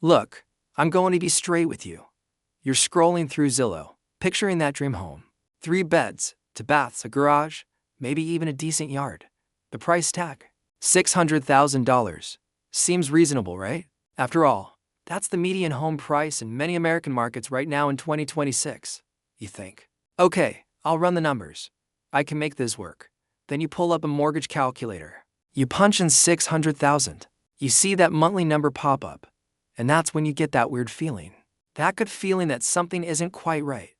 Look, I'm going to be straight with you. You're scrolling through Zillow, picturing that dream home. 3 beds, 2 baths, a garage, maybe even a decent yard. The price tag? $600,000. Seems reasonable, right? After all, that's the median home price in many American markets right now in 2026. You think, okay, I'll run the numbers. I can make this work. Then you pull up a mortgage calculator. You punch in 600,000. You see that monthly number pop up. And that's when you get that weird feeling. That good feeling that something isn't quite right.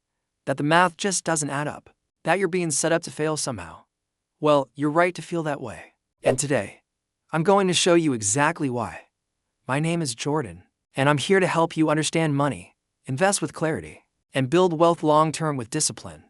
That the math just doesn't add up. That you're being set up to fail somehow. Well, you're right to feel that way. And today, I'm going to show you exactly why. My name is Jordan, and I'm here to help you understand money, invest with clarity, and build wealth long-term with discipline.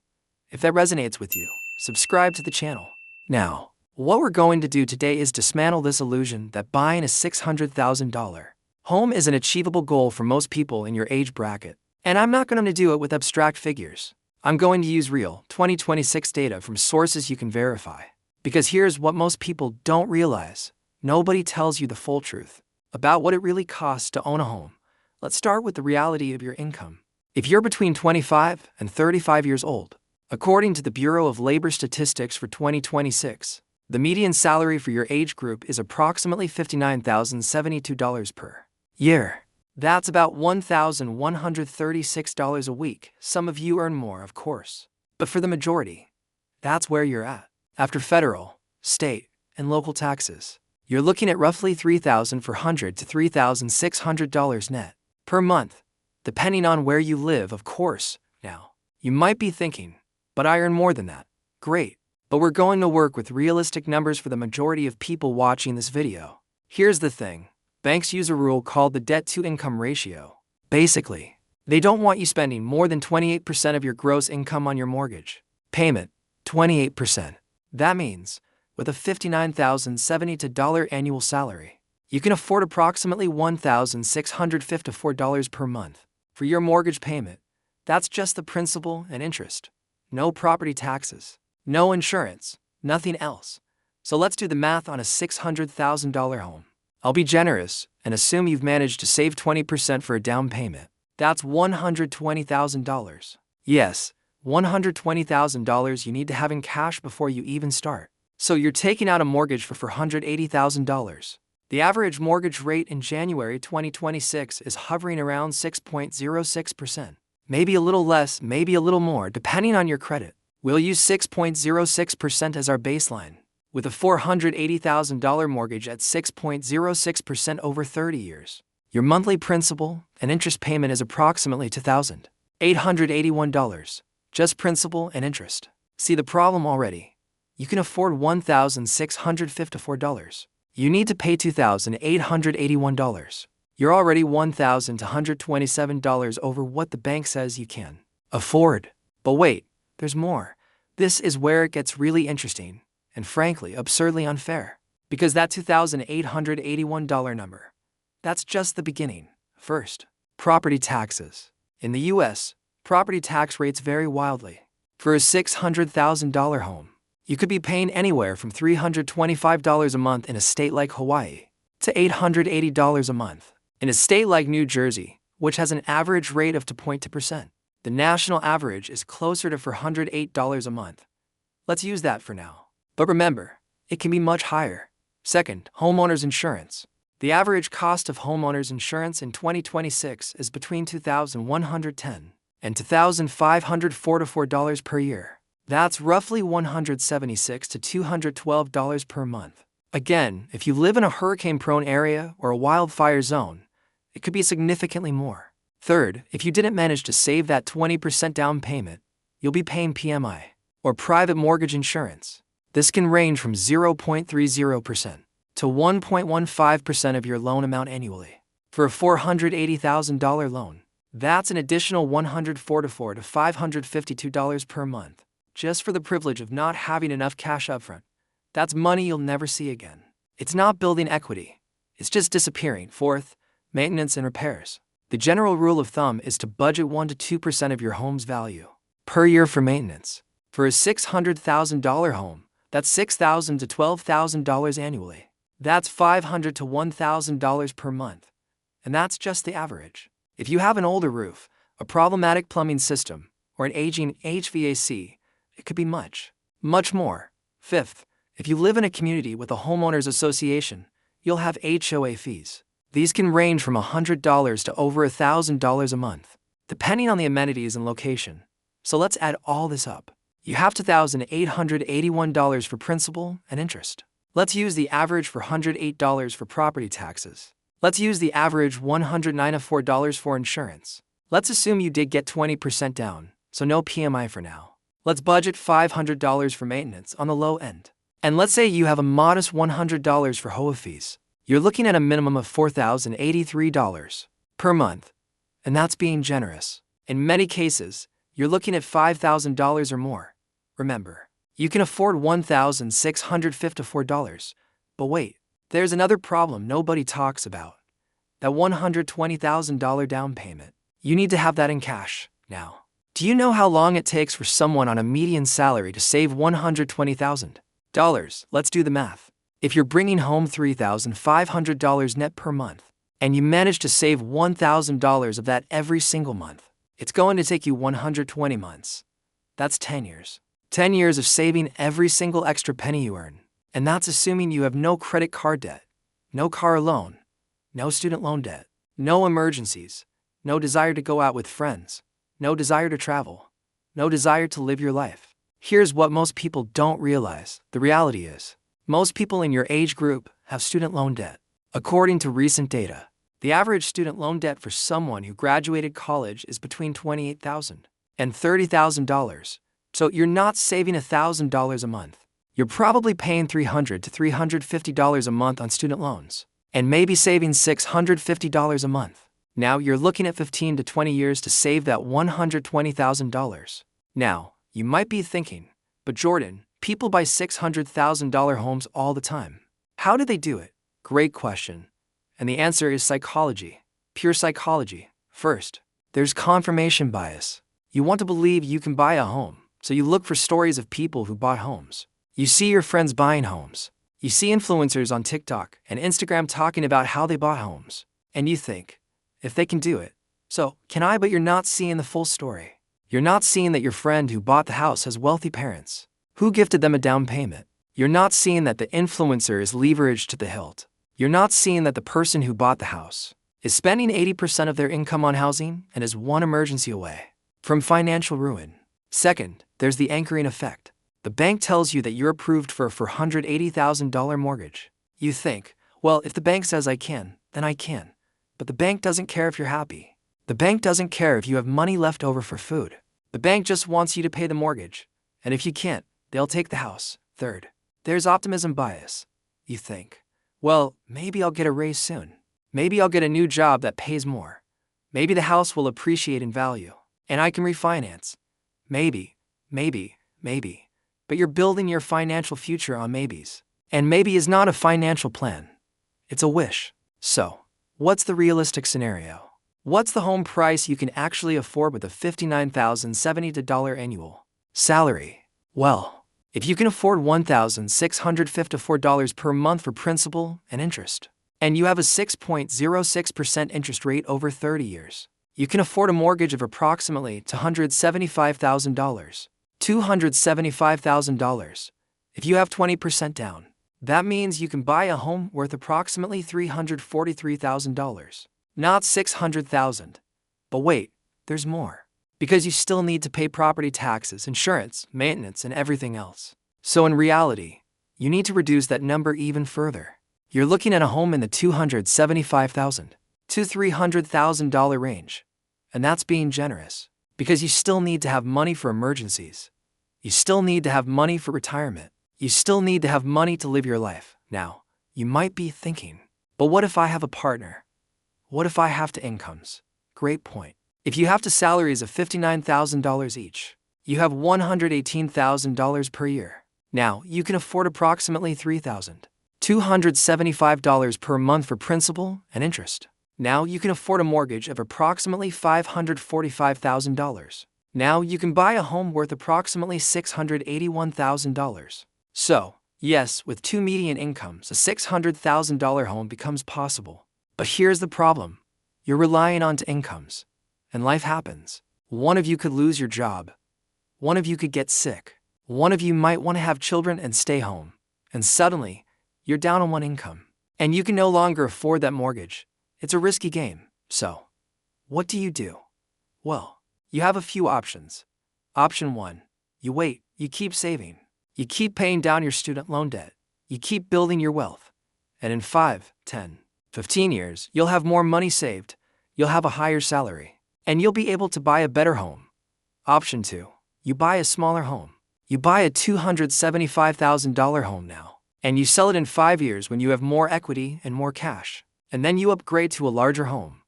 If that resonates with you, subscribe to the channel. Now, what we're going to do today is dismantle this illusion that buying a $600,000 home is an achievable goal for most people in your age bracket. And I'm not going to do it with abstract figures. I'm going to use real 2026 data from sources you can verify. Because here's what most people don't realize. Nobody tells you the full truth about what it really costs to own a home. Let's start with the reality of your income. If you're between 25 and 35 years old, according to the Bureau of Labor Statistics for 2026, the median salary for your age group is approximately $59,072 per year. That's about $1,136 a week. Some of you earn more, of course. But for the majority, that's where you're at. After federal, state, and local taxes, you're looking at roughly $3,400 to $3,600 net per month, depending on where you live, of course. Now, you might be thinking, but I earn more than that. Great. But we're going to work with realistic numbers for the majority of people watching this video. Here's the thing. Banks use a rule called the debt-to-income ratio. Basically, they don't want you spending more than 28% of your gross income on your mortgage payment. 28%. That means, with a $59,072 annual salary, you can afford approximately $1,654 per month for your mortgage payment. That's just the principal and interest. No property taxes, no insurance, nothing else. So let's do the math on a $600,000 home. I'll be generous and assume you've managed to save 20% for a down payment. That's $120,000. Yes, $120,000 you need to have in cash before you even start. So you're taking out a mortgage for $480,000. The average mortgage rate in January 2026 is hovering around 6.06%. Maybe a little less, maybe a little more, depending on your credit. We'll use 6.06% as our baseline, with a $480,000 mortgage at 6.06% over 30 years. Your monthly principal and interest payment is approximately $2,881, just principal and interest. See the problem already? You can afford $1,654. You need to pay $2,881. You're already $1,227 over what the bank says you can afford. But wait, there's more. This is where it gets really interesting, and frankly, absurdly unfair. Because that $2,881 number, that's just the beginning. First, property taxes. In the US, property tax rates vary wildly. For a $600,000 home, you could be paying anywhere from $325 a month in a state like Hawaii to $880 a month in a state like New Jersey, which has an average rate of 2.2%. The national average is closer to $408 a month. Let's use that for now. But remember, it can be much higher. Second, homeowners insurance. The average cost of homeowners insurance in 2026 is between $2,110 and $2,544 per year. That's roughly $176 to $212 per month. Again, if you live in a hurricane-prone area or a wildfire zone, it could be significantly more. Third, if you didn't manage to save that 20% down payment, you'll be paying PMI, or private mortgage insurance. This can range from 0.30% to 1.15% of your loan amount annually. For a $480,000 loan, that's an additional $144 to $552 per month, just for the privilege of not having enough cash upfront. That's money you'll never see again. It's not building equity. It's just disappearing. Fourth, maintenance and repairs. The general rule of thumb is to budget 1 to 2% of your home's value per year for maintenance. For a $600,000 home, that's $6,000 to $12,000 annually. That's $500 to $1,000 per month. and that's just the average. If you have an older roof, a problematic plumbing system, or an aging HVAC, it could be much, much more. Fifth, if you live in a community with a homeowners association, you'll have HOA fees. These can range from $100 to over $1,000 a month, depending on the amenities and location. So let's add all this up. You have $2,881 for principal and interest. Let's use the average for $108 for property taxes. Let's use the average $194 for insurance. Let's assume you did get 20% down, so no PMI for now. Let's budget $500 for maintenance on the low end. And let's say you have a modest $100 for HOA fees. You're looking at a minimum of $4,083 per month, and that's being generous. In many cases, you're looking at $5,000 or more. Remember, you can afford $1,654. But wait, there's another problem nobody talks about. That $120,000 down payment. You need to have that in cash now. Do you know how long it takes for someone on a median salary to save $120,000? Let's do the math. If you're bringing home $3,500 net per month, and you manage to save $1,000 of that every single month, it's going to take you 120 months. That's 10 years. 10 years of saving every single extra penny you earn. And that's assuming you have no credit card debt, no car loan, no student loan debt, no emergencies, no desire to go out with friends, no desire to travel, no desire to live your life. Here's what most people don't realize. The reality is, most people in your age group have student loan debt. According to recent data, the average student loan debt for someone who graduated college is between $28,000 and $30,000. So you're not saving $1,000 a month. You're probably paying $300 to $350 a month on student loans, and maybe saving $650 a month. Now you're looking at 15 to 20 years to save that $120,000. Now, you might be thinking, but Jordan, people buy $600,000 homes all the time. How do they do it? Great question. And the answer is psychology. Pure psychology. First, there's confirmation bias. You want to believe you can buy a home, so you look for stories of people who bought homes. You see your friends buying homes. You see influencers on TikTok and Instagram talking about how they bought homes. And you think, if they can do it, so can I? But you're not seeing the full story. You're not seeing that your friend who bought the house has wealthy parents who gifted them a down payment. You're not seeing that the influencer is leveraged to the hilt. You're not seeing that the person who bought the house is spending 80% of their income on housing and is one emergency away from financial ruin. Second, there's the anchoring effect. The bank tells you that you're approved for a $480,000 mortgage. You think, well, if the bank says I can, then I can. But the bank doesn't care if you're happy. The bank doesn't care if you have money left over for food. The bank just wants you to pay the mortgage. And if you can't, they'll take the house. Third, there's optimism bias. You think, well, maybe I'll get a raise soon. Maybe I'll get a new job that pays more. Maybe the house will appreciate in value, and I can refinance. Maybe. But you're building your financial future on maybes. And maybe is not a financial plan. It's a wish. So, what's the realistic scenario? What's the home price you can actually afford with a $59,070 annual salary? Well, if you can afford $1,654 per month for principal and interest, and you have a 6.06% interest rate over 30 years, you can afford a mortgage of approximately $275,000. $275,000. If you have 20% down, that means you can buy a home worth approximately $343,000, not $600,000. But wait, there's more. Because you still need to pay property taxes, insurance, maintenance, and everything else. So in reality, you need to reduce that number even further. You're looking at a home in the $275,000 to $300,000 range. And that's being generous. Because you still need to have money for emergencies. You still need to have money for retirement. You still need to have money to live your life. Now, you might be thinking, but what if I have a partner? What if I have to incomes? Great point. If you have to salaries of $59,000 each, you have $118,000 per year. Now, you can afford approximately $3,275 per month for principal and interest. Now you can afford a mortgage of approximately $545,000. Now you can buy a home worth approximately $681,000. So, yes, with two median incomes, a $600,000 home becomes possible. But here's the problem. You're relying on incomes. And life happens. One of you could lose your job. One of you could get sick. One of you might want to have children and stay home. And suddenly, you're down on one income. And you can no longer afford that mortgage. It's a risky game. So, what do you do? Well, you have a few options. Option 1. You wait. You keep saving. You keep paying down your student loan debt. You keep building your wealth. And in 5, 10, 15 years, you'll have more money saved. You'll have a higher salary. And you'll be able to buy a better home. Option 2. You buy a smaller home. You buy a $275,000 home now. And you sell it in 5 years when you have more equity and more cash. And then you upgrade to a larger home.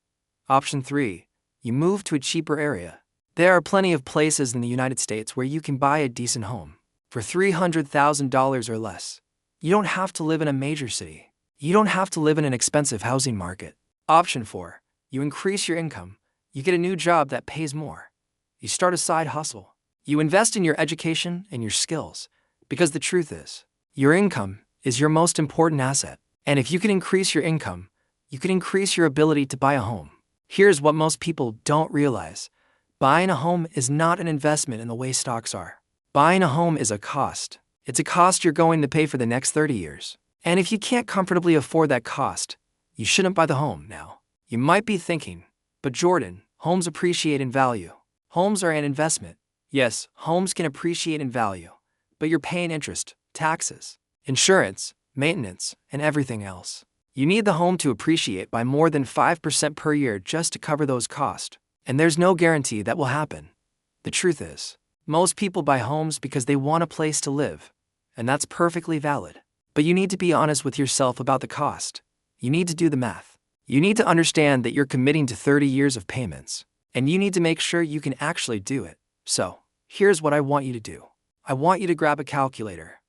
Option 3. You move to a cheaper area. There are plenty of places in the United States where you can buy a decent home for $300,000 or less. You don't have to live in a major city. You don't have to live in an expensive housing market. Option 4. You increase your income. You get a new job that pays more. You start a side hustle. You invest in your education and your skills. Because the truth is, your income is your most important asset. And if you can increase your income, you can increase your ability to buy a home. Here's what most people don't realize. Buying a home is not an investment in the way stocks are. Buying a home is a cost. It's a cost you're going to pay for the next 30 years. And if you can't comfortably afford that cost, you shouldn't buy the home now. You might be thinking, but Jordan, homes appreciate in value. Homes are an investment. Yes, homes can appreciate in value, but you're paying interest, taxes, insurance, maintenance, and everything else. You need the home to appreciate by more than 5% per year just to cover those costs. And there's no guarantee that will happen. The truth is, most people buy homes because they want a place to live. And that's perfectly valid. But you need to be honest with yourself about the cost. You need to do the math. You need to understand that you're committing to 30 years of payments. And you need to make sure you can actually do it. So, here's what I want you to do. I want you to grab a calculator.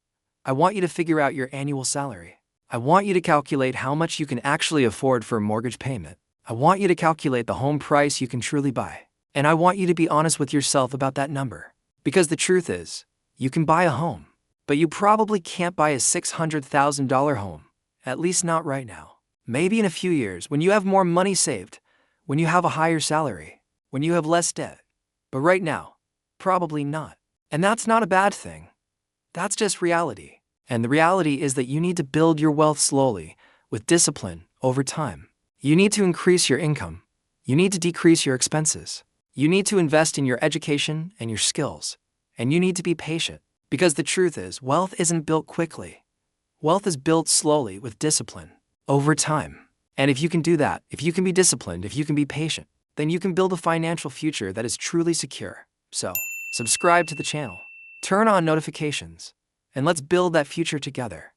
I want you to figure out your annual salary. I want you to calculate how much you can actually afford for a mortgage payment. I want you to calculate the home price you can truly buy. And I want you to be honest with yourself about that number. Because the truth is, you can buy a home, but you probably can't buy a $600,000 home, at least not right now. Maybe in a few years, when you have more money saved, when you have a higher salary, when you have less debt. But right now, probably not. And that's not a bad thing. That's just reality. And the reality is that you need to build your wealth slowly, with discipline, over time. You need to increase your income. You need to decrease your expenses. You need to invest in your education and your skills. And you need to be patient. Because the truth is, wealth isn't built quickly. Wealth is built slowly with discipline, over time. And if you can do that, if you can be disciplined, if you can be patient, then you can build a financial future that is truly secure. So, subscribe to the channel, turn on notifications, and let's build that future together.